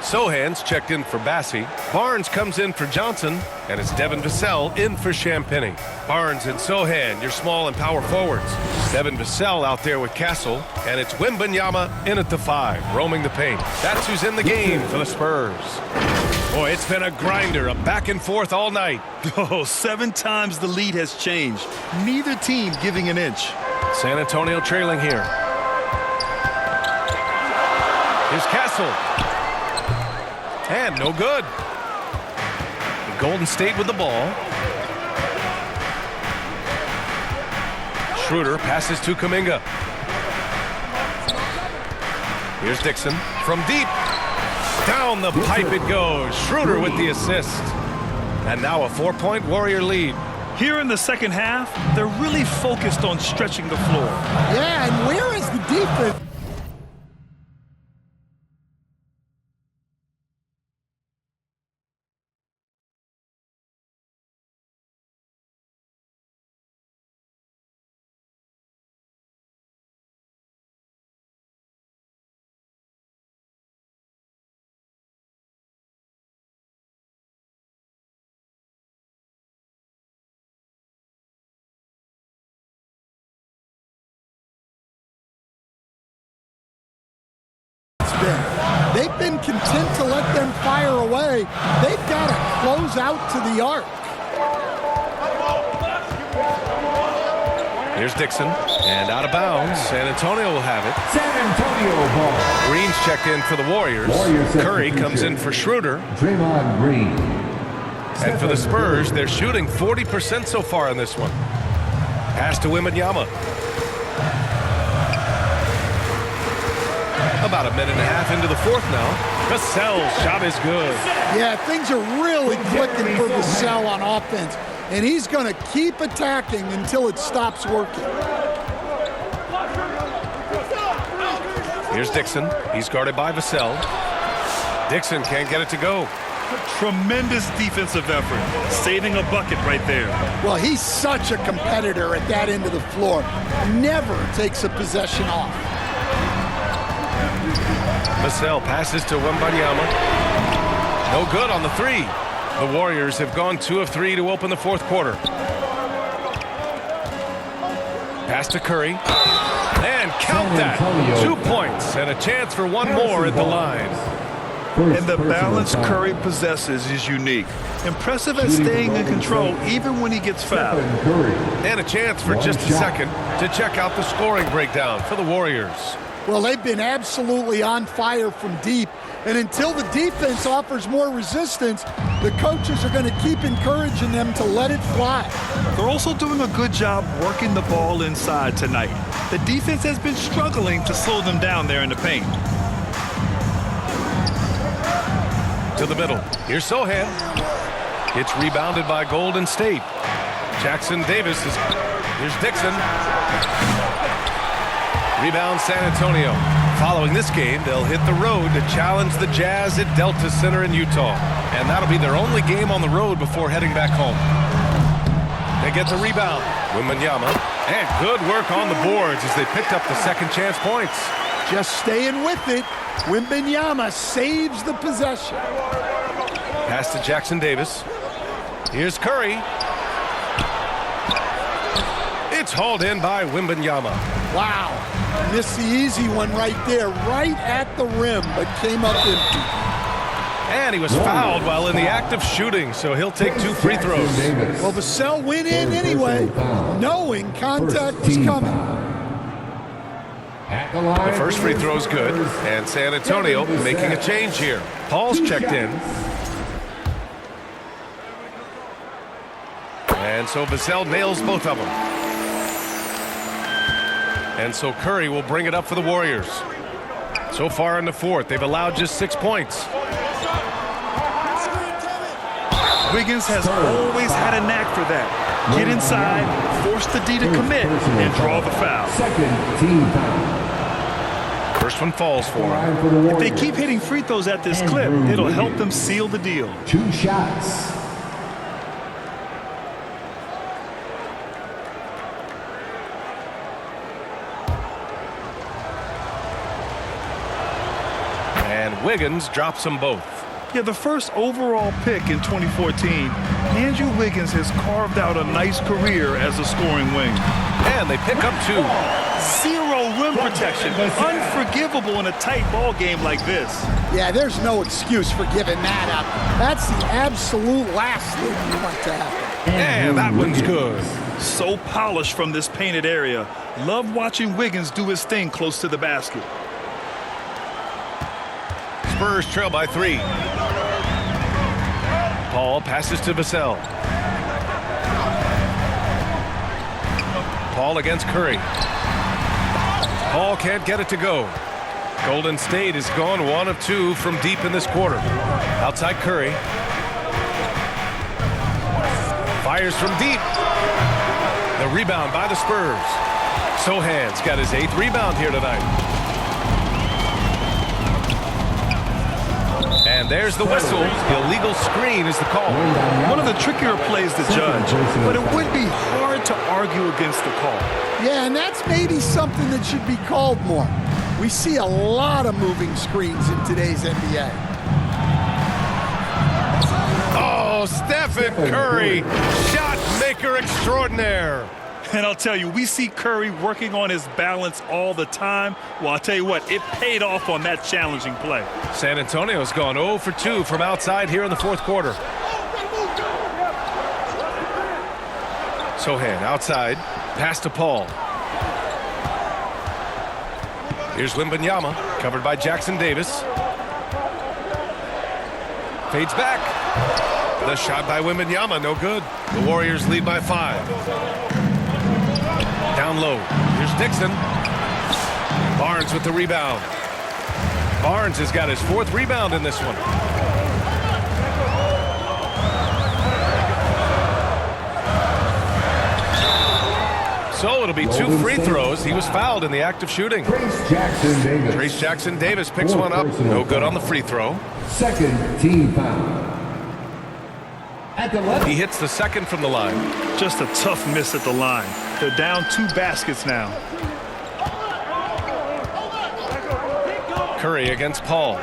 Sohan's checked in for Bassey. Barnes comes in for Johnson, and it's Devin Vassell in for Champagny. Barnes and Sohan, your small and power forwards. Devin Vassell out there with Castle, and it's Wembanyama in at the 5, roaming the paint. That's who's in the game for the Spurs. Boy, it's been a grinder, a back and forth all night. Oh, 7 times the lead has changed. Neither team giving an inch. San Antonio trailing here. Here's Castle. And no good. Golden State with the ball. Schroeder passes to Kuminga. Here's Dixon from deep. Down the pipe it goes. Schroeder with the assist. And now a 4-point Warrior lead. Here in the second half, they're really focused on stretching the floor. Yeah, and where is the defense? They've been content to let them fire away. They've got to close out to the arc. Here's Dixon, and out of bounds. San Antonio will have it. San Antonio ball. Green's checked in for the Warriors. Curry comes in for Schroeder. Draymond Green. And for the Spurs, they're shooting 40% so far in this one. Pass to Wembanyama. About a minute and a half into the fourth now. Vassell's shot is good. Yeah, things are really clicking for Vassell on offense, and he's going to keep attacking until it stops working. Here's Dixon. He's guarded by Vassell. Dixon can't get it to go. Tremendous defensive effort, saving a bucket right there. Well, he's such a competitor at that end of the floor. Never takes a possession off. Vassell passes to Wembanyama. No good on the 3. The Warriors have gone 2 of 3 to open the fourth quarter. Pass to Curry. And count that. 2 points and a chance for one more at the line. And the balance Curry possesses is unique. Impressive at staying in control even when he gets fouled. And a chance for just a second to check out the scoring breakdown for the Warriors. Well, they've been absolutely on fire from deep, and until the defense offers more resistance, the coaches are going to keep encouraging them to let it fly. They're also doing a good job working the ball inside tonight. The defense has been struggling to slow them down there in the paint. To the middle. Here's Sohan. It's rebounded by Golden State. Jackson Davis is... Here's Dixon. Rebound San Antonio. Following this game, they'll hit the road to challenge the Jazz at Delta Center in Utah. And that'll be their only game on the road before heading back home. They get the rebound. Wembanyama. And good work on the boards as they picked up the second chance points. Just staying with it. Wembanyama saves the possession. Pass to Jackson Davis. Here's Curry. It's hauled in by Wembanyama. Wow. Missed the easy one right there, right at the rim, but came up empty. And he was fouled while in the act of shooting, so he'll take 2 free throws. Well, Vassell went in anyway, knowing contact was coming. The first free throw is good, and San Antonio making a change here. Paul's checked in. And so Vassell nails both of them. And so Curry will bring it up for the Warriors. So far in the fourth, they've allowed just 6 points. Wiggins has always had a knack for that. Get inside, force the D to commit, and draw the foul. Second team foul. First one falls for him. If they keep hitting free throws at this clip, it'll help them seal the deal. 2 shots. Wiggins drops them both. Yeah, the first overall pick in 2014, Andrew Wiggins has carved out a nice career as a scoring wing. And they pick up 2. Zero rim protection. Unforgivable in a tight ball game like this. Yeah, there's no excuse for giving that up. That's the absolute last thing you want to happen. And that one's good. So polished from this painted area. Love watching Wiggins do his thing close to the basket. Spurs trail by 3. Paul passes to Vassell. Paul against Curry. Paul can't get it to go. Golden State has gone 1 of 2 from deep in this quarter. Outside Curry. Fires from deep. The rebound by the Spurs. Sohan's got his 8th rebound here tonight. And there's the whistle. The illegal screen is the call. One of the trickier plays to judge, but it would be hard to argue against the call. Yeah, and that's maybe something that should be called more. We see a lot of moving screens in today's NBA. Oh, Stephen Curry, shot maker extraordinaire. And I'll tell you, we see Curry working on his balance all the time. Well, I'll tell you what, it paid off on that challenging play. San Antonio's gone 0 for 2 from outside here in the 4th quarter. Sohan outside, pass to Paul. Here's Wembanyama, covered by Jackson Davis. Fades back. The shot by Wembanyama, no good. The Warriors lead by 5. Down low. Here's Dixon. Barnes with the rebound. Barnes has got his 4th rebound in this one. So it'll be 2 free throws. He was fouled in the act of shooting. Trace Jackson Davis picks one up. No good on the free throw. 2nd team foul. At the left. He hits the 2nd from the line. Just a tough miss at the line. They're down 2 baskets now. Curry against Paul.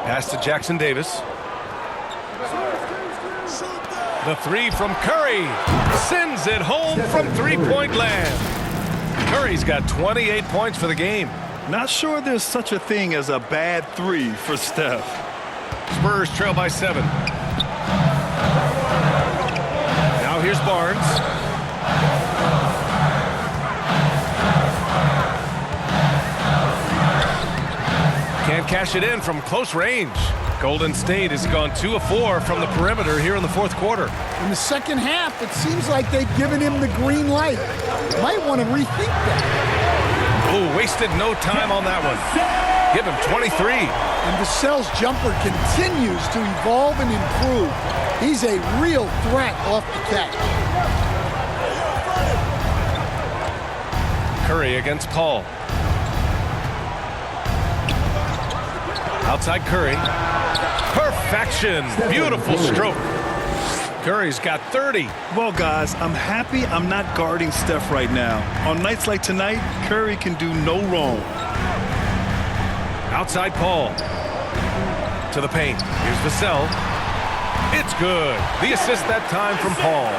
Pass to Jackson Davis. The 3 from Curry. Sends it home from 3-point land. Curry's got 28 points for the game. Not sure there's such a thing as a bad 3 for Steph. Spurs trail by 7. Now here's Barnes. Can't cash it in from close range. Golden State has gone 2 of 4 from the perimeter here in the 4th quarter. In the second half, it seems like they've given him the green light. Might want to rethink that. Oh, wasted no time on that one. Give him 23. And Vassell's jumper continues to evolve and improve. He's a real threat off the catch. Curry against Paul. Outside Curry. Perfection. Beautiful stroke. Curry's got 30. Well, guys, I'm happy I'm not guarding Steph right now. On nights like tonight, Curry can do no wrong. Outside Paul. To the paint. Here's Vassell. It's good. The assist that time from Paul.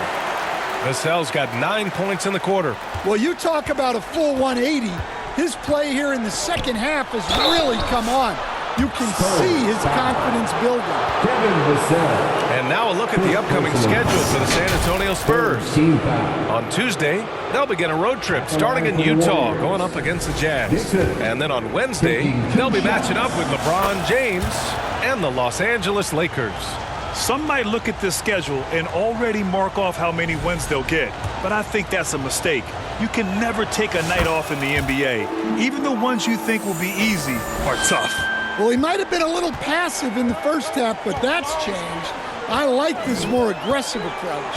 Vassell's got 9 points in the quarter. Well, you talk about a full 180. His play here in the second half has really come on. You can see his confidence building. And now a look at the upcoming schedule for the San Antonio Spurs. On Tuesday, they'll begin a road trip starting in Utah, going up against the Jazz. And then on Wednesday, they'll be matching up with LeBron James and the Los Angeles Lakers. Some might look at this schedule and already mark off how many wins they'll get, but I think that's a mistake. You can never take a night off in the NBA. Even the ones you think will be easy are tough. Well, he might have been a little passive in the first half, but that's changed. I like this more aggressive approach.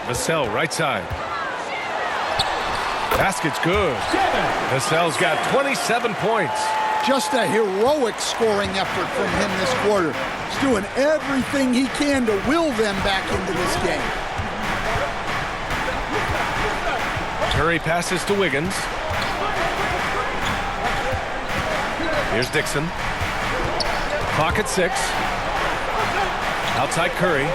Vassell, right side. Basket's good. Vassell's got 27 points. Just a heroic scoring effort from him this quarter. He's doing everything he can to will them back into this game. Curry passes to Wiggins. Here's Dixon. Clock at 6. Outside Curry.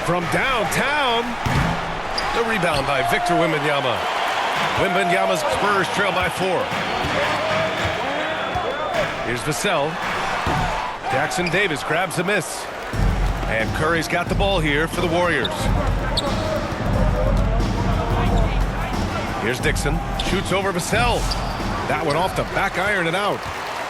From downtown. The rebound by Victor Wembanyama. Wembanyama's Spurs trail by 4. Here's Vassell. Jackson Davis grabs the miss. And Curry's got the ball here for the Warriors. Here's Dixon. Shoots over Vassell. That one off the back iron and out.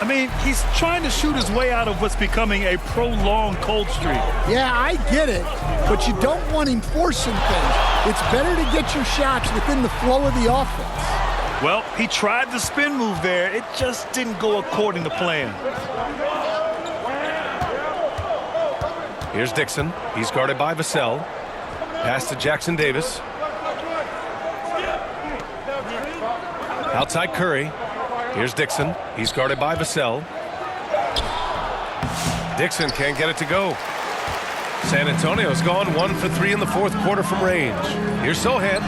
I mean, he's trying to shoot his way out of what's becoming a prolonged cold streak. Yeah, I get it, but you don't want him forcing things. It's better to get your shots within the flow of the offense. Well, he tried the spin move there. It just didn't go according to plan. Here's Dixon. He's guarded by Vassell. Pass to Jackson Davis. Outside Curry. Here's Dixon. He's guarded by Vassell. Dixon can't get it to go. San Antonio's gone 1 for 3 in the fourth quarter from range. Here's Sohan.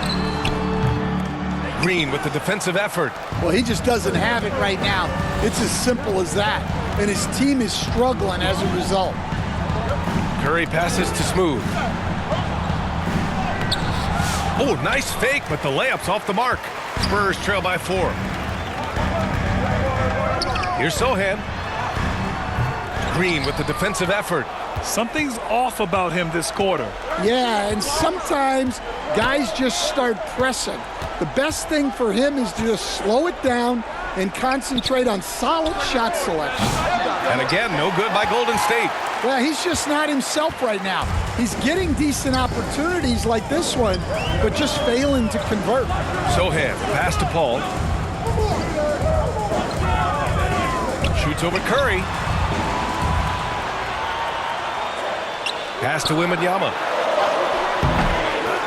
Green with the defensive effort. Well, he just doesn't have it right now. It's as simple as that. And his team is struggling as a result. Curry passes to Smooth. Oh, nice fake, but the layup's off the mark. Spurs trail by 4. Here's Sohan. Green with the defensive effort. Something's off about him this quarter. Yeah, and sometimes guys just start pressing. The best thing for him is to just slow it down and concentrate on solid shot selection. And again, no good by Golden State. Well, he's just not himself right now. He's getting decent opportunities like this one, but just failing to convert. Sohan, pass to Paul. Shoots over Curry. Pass to Wembanyama.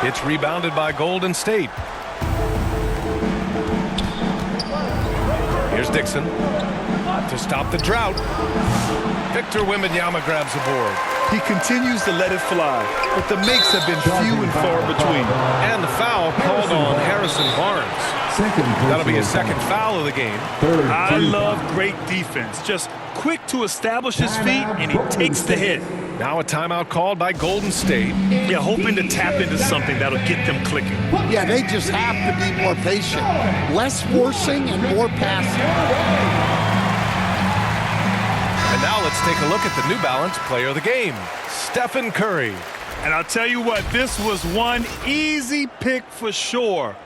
It's rebounded by Golden State. Here's Dixon to stop the drought. Victor Wembanyama grabs the board. He continues to let it fly, but the makes have been few and far between. And the foul called on Harrison Barnes. That'll be his second foul of the game. I love great defense. Just quick to establish his feet, and he takes the hit. Now a timeout called by Golden State. Yeah, hoping to tap into something that'll get them clicking. Yeah, they just have to be more patient. Less forcing and more passing. And now let's take a look at the New Balance player of the game, Stephen Curry. And I'll tell you what, this was one easy pick for sure.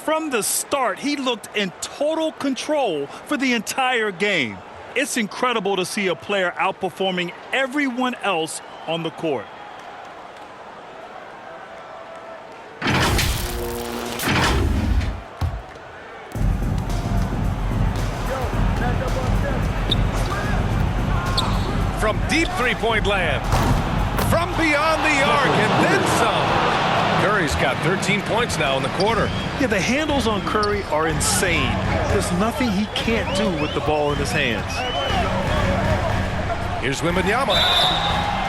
From the start, he looked in total control for the entire game. It's incredible to see a player outperforming everyone else on the court. From deep three-point land. From beyond the arc and then some. Curry's got 13 points now in the quarter. Yeah, the handles on Curry are insane. There's nothing he can't do with the ball in his hands. Here's Wembanyama.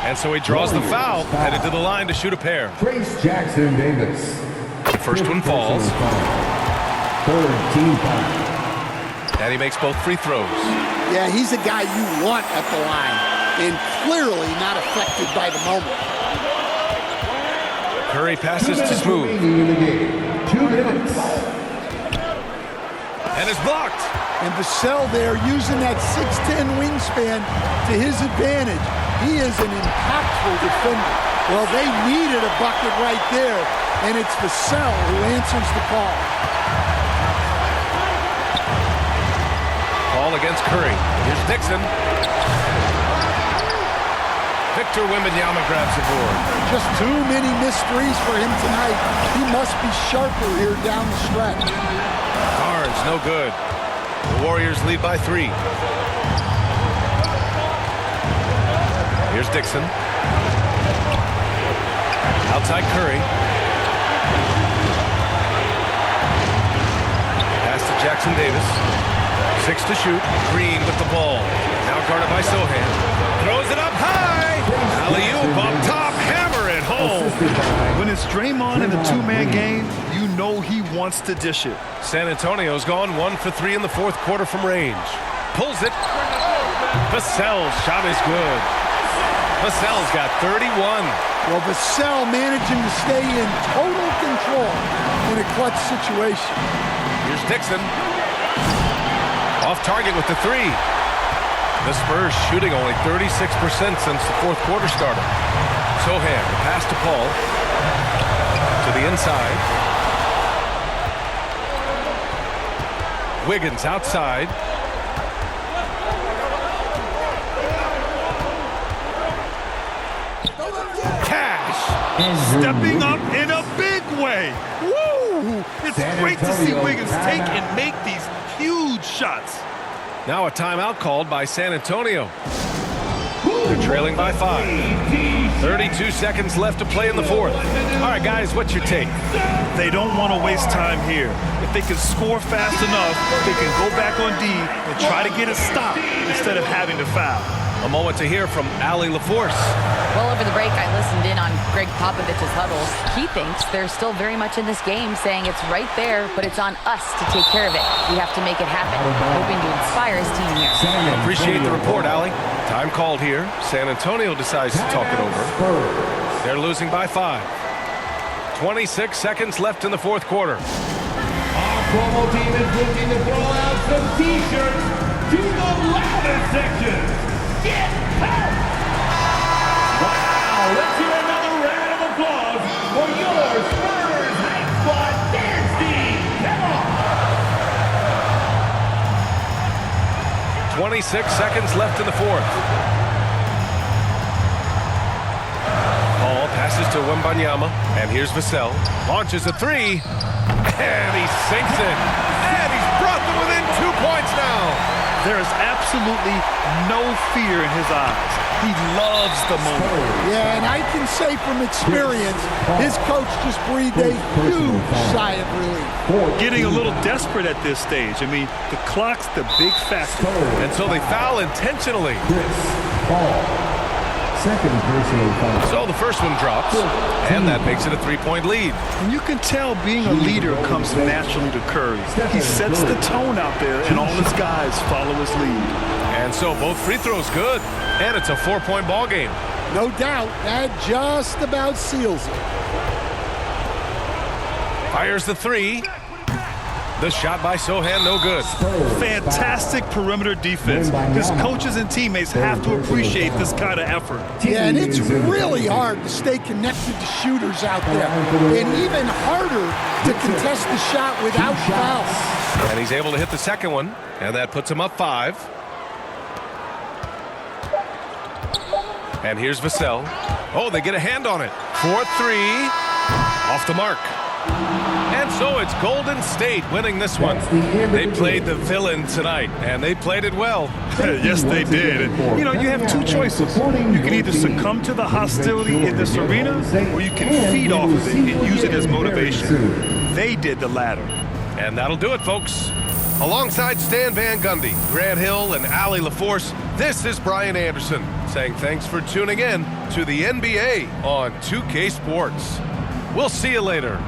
And so he draws the foul, headed to the line to shoot a pair. Trace Jackson Davis. The first one falls. Third team foul. And he makes both free throws. Yeah, he's a guy you want at the line, and clearly not affected by the moment. Curry passes to Smooth. In the game. 2 minutes. And is blocked. And Vassell there using that 6'10 wingspan to his advantage. He is an impactful defender. Well, they needed a bucket right there, and it's Vassell who answers the call. Ball against Curry. Here's Dixon. Victor Wembanyama grabs the board. Just too many missed threes for him tonight. He must be sharper here down the stretch. Barnes, no good. The Warriors lead by 3. Here's Dixon. Outside Curry. Pass to Jackson Davis. 6 to shoot. Green with the ball. Now guarded by Sohan. Throws it up high. Alley-oop up top. Hammer it home. When it's Draymond in the two-man game, you know he wants to dish it. San Antonio's gone 1 for 3 in the fourth quarter from range. Pulls it. Vassell's shot is good. Vassell's got 31. Well, Vassell managing to stay in total control in a clutch situation. Here's Dixon. Off target with the three. The Spurs shooting only 36% since the fourth quarter started. Sohan, the pass to Paul. To the inside. Wiggins outside. Stepping up in a big way. Woo! It's great to see Wiggins take and make these huge shots. Now a timeout called by San Antonio. They're trailing by 5. 32 seconds left to play in the fourth. All right, guys, what's your take? They don't want to waste time here. If they can score fast enough, they can go back on D and try to get a stop instead of having to foul. A moment to hear from Allie LaForce. Well, over the break, I listened in on Greg Popovich's huddles. He thinks they're still very much in this game, saying it's right there, but it's on us to take care of it. We have to make it happen. Hoping to inspire his team here. Appreciate the report, Allie. Time called here. San Antonio decides to talk it over. They're losing by 5. 26 seconds left in the fourth quarter. Our promo team is looking to throw out some T-shirts to the louder section. Get help! Wow, let's hear another round of applause for your Spurs Hype Squad dance team. Come on! 26 seconds left in the fourth. Paul passes to Wembanyama, and here's Vassell. Launches a three, and he sinks it. And he's brought them within 2 points now. There is absolutely no fear in his eyes. He loves the moment. Yeah, and I can say from experience, his coach just breathed a huge sigh of relief. Getting a little desperate at this stage. I mean, the clock's the big factor. And so they foul intentionally. Second personal foul. So the first one drops, and that makes it a 3-point lead. And you can tell being a leader comes naturally to Curry. He sets the tone out there, and all his guys follow his lead. And so both free throws good, and it's a 4-point ball game. No doubt, that just about seals it. Fires the three. The shot by Sohan, no good. Fantastic perimeter defense. His coaches and teammates have to appreciate this kind of effort. Yeah, and it's really hard to stay connected to shooters out there. And even harder to contest the shot without fouls. And he's able to hit the second one, and that puts him up 5. And here's Vassell. Oh, they get a hand on it. 4-3. Off the mark. And so it's Golden State winning this one. They played the villain tonight, and they played it well. Yes, they did. And, you know, you have two choices. You can either succumb to the hostility in this arena, or you can feed off of it and use it as motivation. They did the latter. And that'll do it, folks. Alongside Stan Van Gundy, Grant Hill, and Allie LaForce, this is Brian Anderson saying thanks for tuning in to the NBA on 2K Sports. We'll see you later.